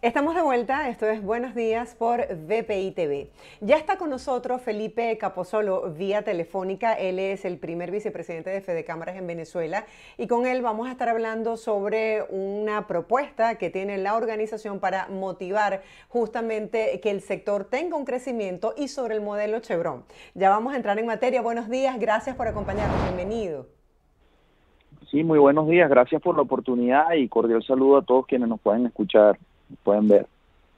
Estamos de vuelta, esto es Buenos Días por VPI TV. Ya está con nosotros Felipe Capozolo vía telefónica, él es el primer vicepresidente de Fedecámaras en Venezuela y con él vamos a estar hablando sobre una propuesta que tiene la organización para motivar justamente que el sector tenga un crecimiento y sobre el modelo Chevron. Ya vamos a entrar en materia. Buenos días, gracias por acompañarnos, bienvenido. Sí, muy buenos días, gracias por la oportunidad y cordial saludo a todos quienes nos pueden escuchar, nos pueden ver.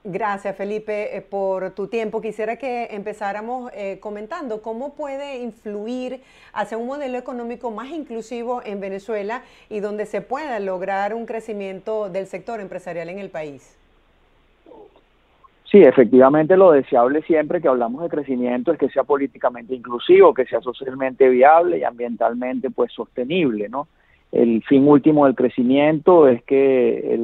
Gracias, Felipe, por tu tiempo. Quisiera que empezáramos comentando cómo puede influir hacia un modelo económico más inclusivo en Venezuela y donde se pueda lograr un crecimiento del sector empresarial en el país. Sí, efectivamente lo deseable siempre que hablamos de crecimiento es que sea políticamente inclusivo, que sea socialmente viable y ambientalmente pues sostenible, ¿no? El fin último del crecimiento es que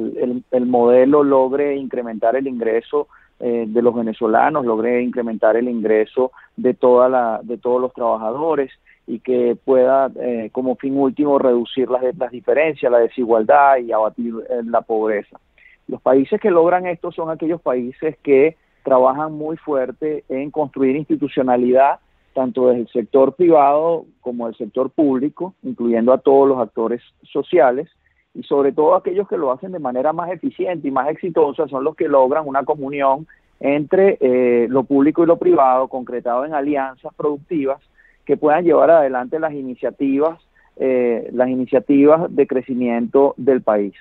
el modelo logre incrementar el ingreso de los venezolanos, logre incrementar el ingreso de de todos los trabajadores y que pueda como fin último reducir las diferencias, la desigualdad y abatir la pobreza. Los países que logran esto son aquellos países que trabajan muy fuerte en construir institucionalidad, tanto desde el sector privado como el sector público, incluyendo a todos los actores sociales, y sobre todo aquellos que lo hacen de manera más eficiente y más exitosa son los que logran una comunión entre lo público y lo privado, concretado en alianzas productivas que puedan llevar adelante las iniciativas de crecimiento del país.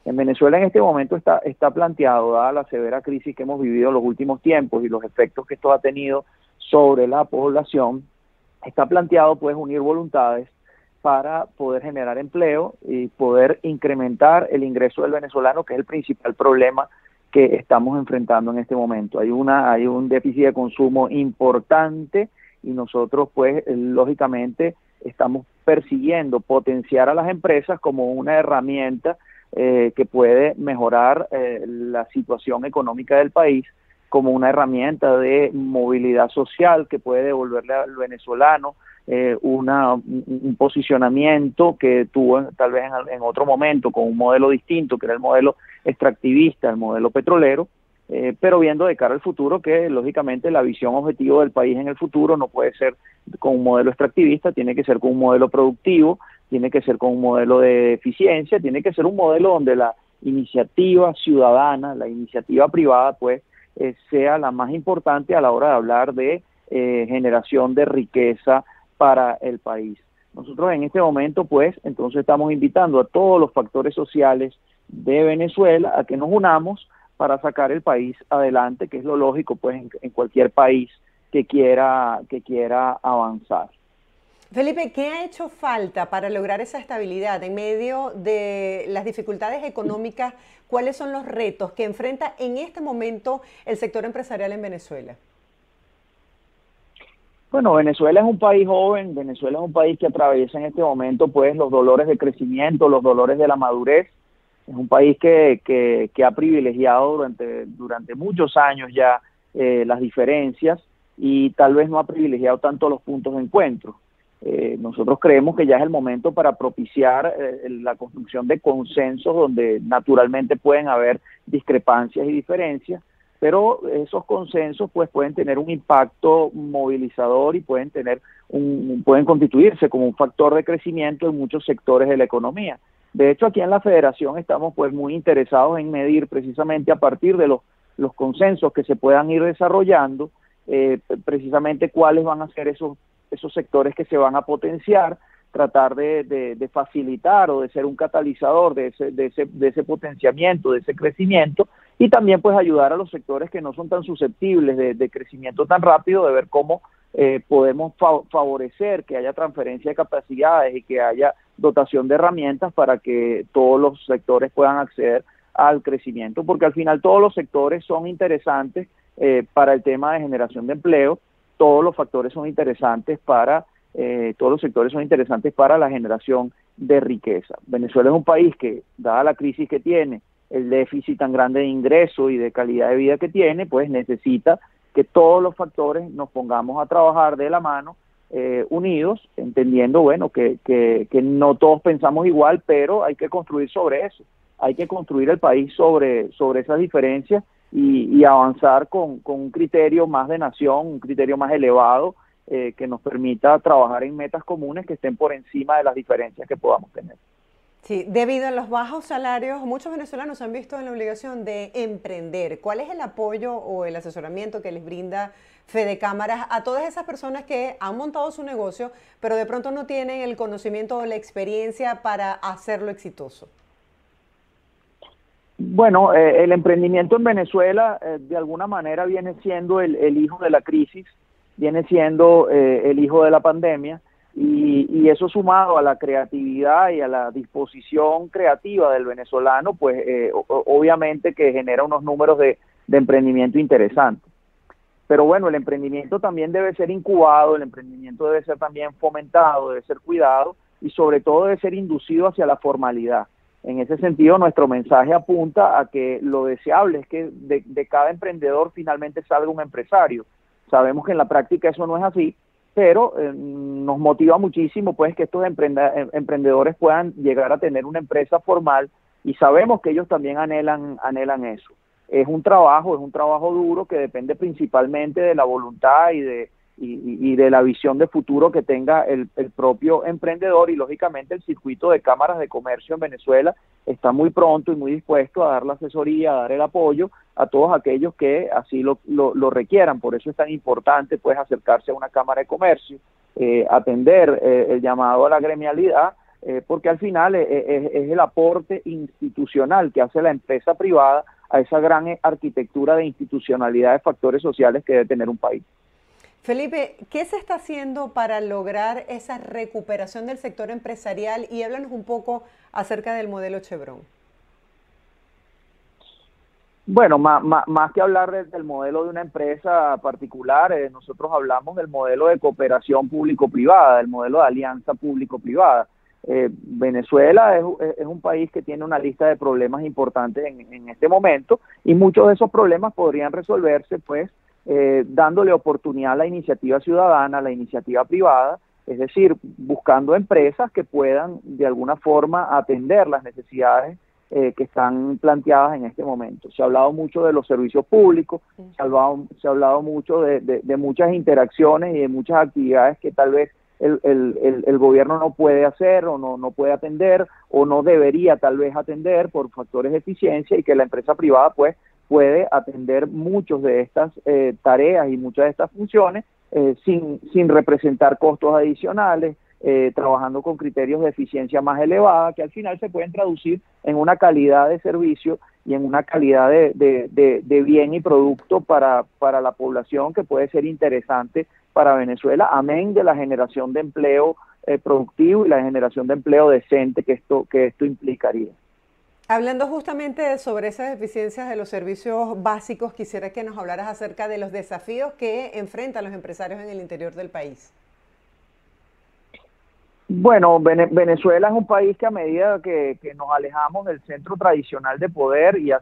En Venezuela en este momento está planteado, dada la severa crisis que hemos vivido en los últimos tiempos y los efectos que esto ha tenido sobre la población, está planteado pues unir voluntades para poder generar empleo y poder incrementar el ingreso del venezolano, que es el principal problema que estamos enfrentando en este momento. Hay un déficit de consumo importante y nosotros pues lógicamente estamos persiguiendo potenciar a las empresas como una herramienta que puede mejorar la situación económica del país, como una herramienta de movilidad social que puede devolverle al venezolano un posicionamiento que tuvo tal vez en otro momento con un modelo distinto, que era el modelo extractivista, el modelo petrolero, pero viendo de cara al futuro que lógicamente la visión objetivo del país en el futuro no puede ser con un modelo extractivista, tiene que ser con un modelo productivo, tiene que ser con un modelo de eficiencia, tiene que ser un modelo donde la iniciativa ciudadana, la iniciativa privada, pues sea la más importante a la hora de hablar de generación de riqueza para el país. Nosotros en este momento, pues, entonces estamos invitando a todos los factores sociales de Venezuela a que nos unamos para sacar el país adelante, que es lo lógico, pues, en cualquier país que quiera avanzar. Felipe, ¿qué ha hecho falta para lograr esa estabilidad en medio de las dificultades económicas? ¿Cuáles son los retos que enfrenta en este momento el sector empresarial en Venezuela? Bueno, Venezuela es un país joven, Venezuela es un país que atraviesa en este momento pues los dolores de crecimiento, los dolores de la madurez. Es un país que ha privilegiado durante muchos años ya las diferencias y tal vez no ha privilegiado tanto los puntos de encuentro. Nosotros creemos que ya es el momento para propiciar la construcción de consensos donde naturalmente pueden haber discrepancias y diferencias, pero esos consensos pues pueden tener un impacto movilizador y pueden constituirse como un factor de crecimiento en muchos sectores de la economía. De hecho, aquí en la Federación estamos pues muy interesados en medir precisamente a partir de los consensos que se puedan ir desarrollando, precisamente cuáles van a ser esos sectores que se van a potenciar, tratar de facilitar o de ser un catalizador de ese potenciamiento, de ese crecimiento, y también pues ayudar a los sectores que no son tan susceptibles de crecimiento tan rápido, de ver cómo podemos favorecer que haya transferencia de capacidades y que haya dotación de herramientas para que todos los sectores puedan acceder al crecimiento, porque al final todos los sectores son interesantes para el tema de generación de empleo, todos los sectores son interesantes para la generación de riqueza. Venezuela es un país que, dada la crisis que tiene, el déficit tan grande de ingreso y de calidad de vida que tiene, pues necesita que todos los factores nos pongamos a trabajar de la mano, unidos, entendiendo, bueno, que no todos pensamos igual, pero hay que construir sobre eso. hay que construir el país sobre esas diferencias y avanzar con un criterio más de nación, un criterio más elevado, que nos permita trabajar en metas comunes que estén por encima de las diferencias que podamos tener. Sí, debido a los bajos salarios, muchos venezolanos se han visto en la obligación de emprender. ¿Cuál es el apoyo o el asesoramiento que les brinda Fede Cámaras a todas esas personas que han montado su negocio, pero de pronto no tienen el conocimiento o la experiencia para hacerlo exitoso? Bueno, el emprendimiento en Venezuela de alguna manera viene siendo el hijo de la crisis, viene siendo el hijo de la pandemia, y eso sumado a la creatividad y a la disposición creativa del venezolano, pues obviamente que genera unos números de emprendimiento interesantes. Pero bueno, el emprendimiento también debe ser incubado, el emprendimiento debe ser también fomentado, debe ser cuidado y sobre todo debe ser inducido hacia la formalidad. En ese sentido, nuestro mensaje apunta a que lo deseable es que de cada emprendedor finalmente salga un empresario. Sabemos que en la práctica eso no es así, pero nos motiva muchísimo pues que estos emprendedores puedan llegar a tener una empresa formal y sabemos que ellos también anhelan eso. Es un trabajo duro que depende principalmente de la voluntad y de la visión de futuro que tenga el propio emprendedor, y lógicamente el circuito de cámaras de comercio en Venezuela está muy pronto y muy dispuesto a dar la asesoría, a dar el apoyo a todos aquellos que así lo requieran. Por eso es tan importante pues acercarse a una cámara de comercio, atender el llamado a la gremialidad, porque al final es el aporte institucional que hace la empresa privada a esa gran arquitectura de institucionalidad de factores sociales que debe tener un país. Felipe, ¿qué se está haciendo para lograr esa recuperación del sector empresarial? Y háblanos un poco acerca del modelo Chevron. Bueno, más que hablar del modelo de una empresa particular, nosotros hablamos del modelo de cooperación público-privada, del modelo de alianza público-privada. Venezuela es un país que tiene una lista de problemas importantes en este momento, y muchos de esos problemas podrían resolverse pues dándole oportunidad a la iniciativa ciudadana, a la iniciativa privada, es decir, buscando empresas que puedan de alguna forma atender las necesidades que están planteadas en este momento. Se ha hablado mucho de los servicios públicos, se ha hablado mucho de muchas interacciones y de muchas actividades que tal vez el gobierno no puede hacer o no puede atender o no debería tal vez atender por factores de eficiencia, y que la empresa privada pues puede atender muchas de estas tareas y muchas de estas funciones sin representar costos adicionales, trabajando con criterios de eficiencia más elevada, que al final se pueden traducir en una calidad de servicio y en una calidad de bien y producto para la población que puede ser interesante para Venezuela, amén de la generación de empleo productivo y la generación de empleo decente que esto implicaría. Hablando justamente sobre esas deficiencias de los servicios básicos, quisiera que nos hablaras acerca de los desafíos que enfrentan los empresarios en el interior del país. Bueno, Venezuela es un país que a medida que nos alejamos del centro tradicional de poder, y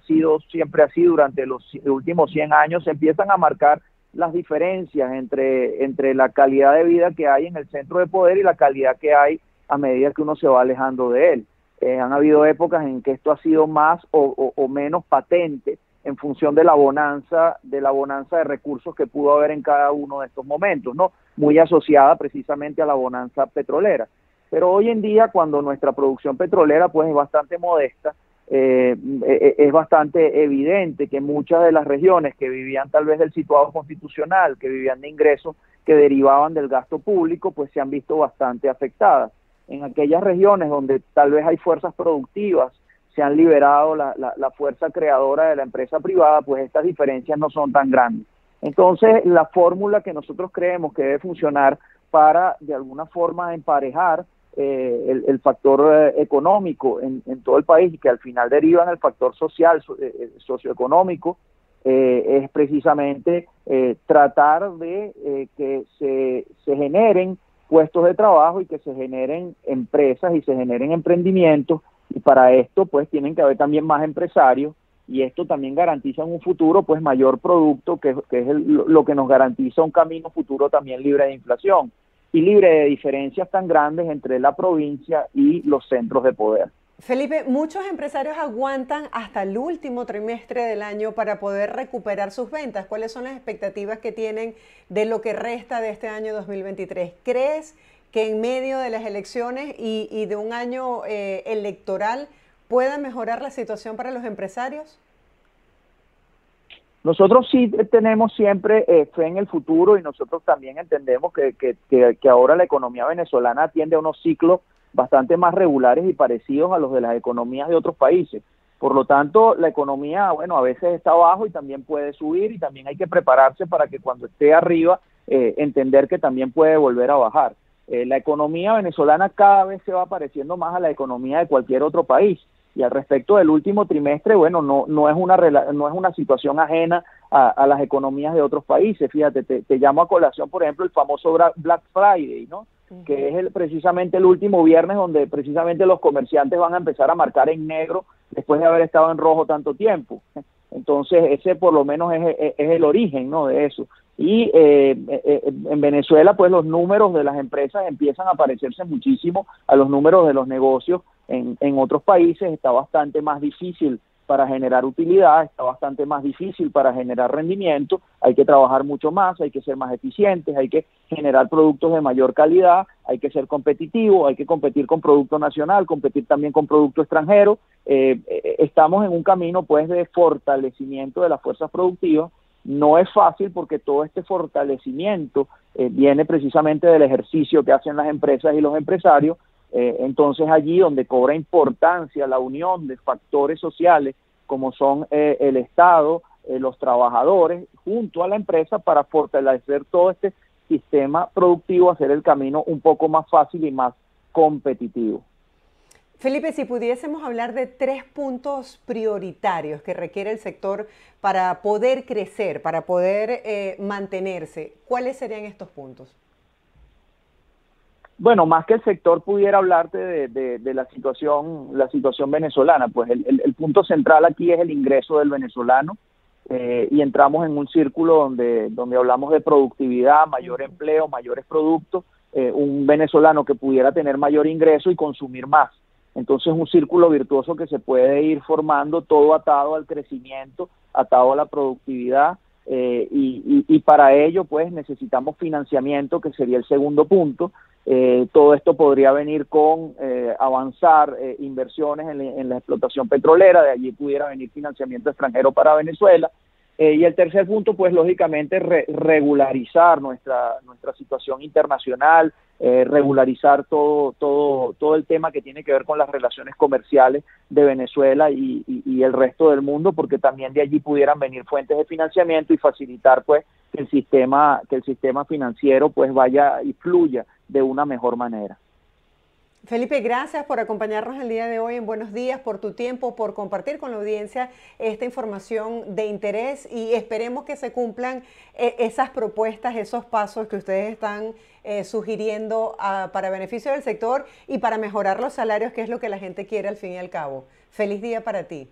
siempre así durante los últimos 100 años, se empiezan a marcar las diferencias entre la calidad de vida que hay en el centro de poder y la calidad que hay a medida que uno se va alejando de él. Han habido épocas en que esto ha sido más o menos patente en función de la bonanza de recursos que pudo haber en cada uno de estos momentos, ¿no? Muy asociada precisamente a la bonanza petrolera. Pero hoy en día, cuando nuestra producción petrolera pues es bastante modesta, es bastante evidente que muchas de las regiones que vivían tal vez del situado constitucional, que vivían de ingresos que derivaban del gasto público, pues se han visto bastante afectadas. En aquellas regiones donde tal vez hay fuerzas productivas, se han liberado la fuerza creadora de la empresa privada, pues estas diferencias no son tan grandes. Entonces, la fórmula que nosotros creemos que debe funcionar para, de alguna forma, emparejar el factor económico en todo el país, y que al final deriva en el factor social, socioeconómico, es precisamente tratar de que se generen puestos de trabajo y que se generen empresas y se generen emprendimientos, y para esto pues tienen que haber también más empresarios, y esto también garantiza en un futuro pues mayor producto, que es lo que nos garantiza un camino futuro también libre de inflación y libre de diferencias tan grandes entre la provincia y los centros de poder. Felipe, muchos empresarios aguantan hasta el último trimestre del año para poder recuperar sus ventas. ¿Cuáles son las expectativas que tienen de lo que resta de este año 2023? ¿Crees que en medio de las elecciones y de un año electoral pueda mejorar la situación para los empresarios? Nosotros sí tenemos siempre fe en el futuro y nosotros también entendemos que ahora la economía venezolana atiende a unos ciclos bastante más regulares y parecidos a los de las economías de otros países. Por lo tanto, la economía, bueno, a veces está abajo y también puede subir y también hay que prepararse para que cuando esté arriba, entender que también puede volver a bajar. La economía venezolana cada vez se va pareciendo más a la economía de cualquier otro país. Y al respecto del último trimestre, bueno, no es una situación ajena a las economías de otros países. Fíjate, te llamo a colación, por ejemplo, el famoso Black Friday, ¿no? Que es precisamente el último viernes donde precisamente los comerciantes van a empezar a marcar en negro después de haber estado en rojo tanto tiempo. Entonces, ese por lo menos es el origen, ¿no?, de eso. Y en Venezuela, pues los números de las empresas empiezan a parecerse muchísimo a los números de los negocios. En otros países está bastante más difícil para generar utilidad, está bastante más difícil para generar rendimiento, hay que trabajar mucho más, hay que ser más eficientes, hay que generar productos de mayor calidad, hay que ser competitivo, hay que competir con producto nacional, competir también con producto extranjero. Estamos en un camino pues de fortalecimiento de las fuerzas productivas. No es fácil porque todo este fortalecimiento viene precisamente del ejercicio que hacen las empresas y los empresarios. Entonces allí donde cobra importancia la unión de factores sociales como son el Estado, los trabajadores, junto a la empresa para fortalecer todo este sistema productivo, hacer el camino un poco más fácil y más competitivo. Felipe, si pudiésemos hablar de 3 puntos prioritarios que requiere el sector para poder crecer, para poder mantenerse, ¿cuáles serían estos puntos? Bueno, más que el sector pudiera hablarte de la situación venezolana, pues el punto central aquí es el ingreso del venezolano y entramos en un círculo donde hablamos de productividad, mayor empleo, mayores productos, un venezolano que pudiera tener mayor ingreso y consumir más. Entonces un círculo virtuoso que se puede ir formando, todo atado al crecimiento, atado a la productividad. Y para ello pues necesitamos financiamiento, que sería el segundo punto. Todo esto podría venir con avanzar inversiones en la explotación petrolera, de allí pudiera venir financiamiento extranjero para Venezuela. Y el tercer punto, pues lógicamente regularizar nuestra situación internacional, regularizar todo el tema que tiene que ver con las relaciones comerciales de Venezuela y el resto del mundo, porque también de allí pudieran venir fuentes de financiamiento y facilitar pues que el sistema financiero pues vaya y fluya de una mejor manera. Felipe, gracias por acompañarnos el día de hoy en Buenos Días, por tu tiempo, por compartir con la audiencia esta información de interés y esperemos que se cumplan esas propuestas, esos pasos que ustedes están sugiriendo para beneficio del sector y para mejorar los salarios, que es lo que la gente quiere al fin y al cabo. Feliz día para ti.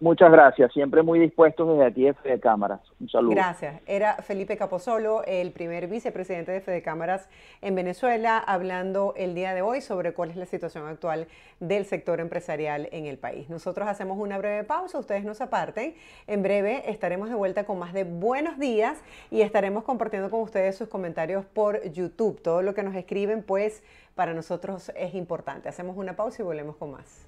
Muchas gracias, siempre muy dispuestos desde aquí de Fede Cámaras. Un saludo. Gracias. Era Felipe Capozolo, el primer vicepresidente de Fede Cámaras en Venezuela, hablando el día de hoy sobre cuál es la situación actual del sector empresarial en el país. Nosotros hacemos una breve pausa, ustedes no se aparten. En breve estaremos de vuelta con más de Buenos Días y estaremos compartiendo con ustedes sus comentarios por YouTube. Todo lo que nos escriben, pues, para nosotros es importante. Hacemos una pausa y volvemos con más.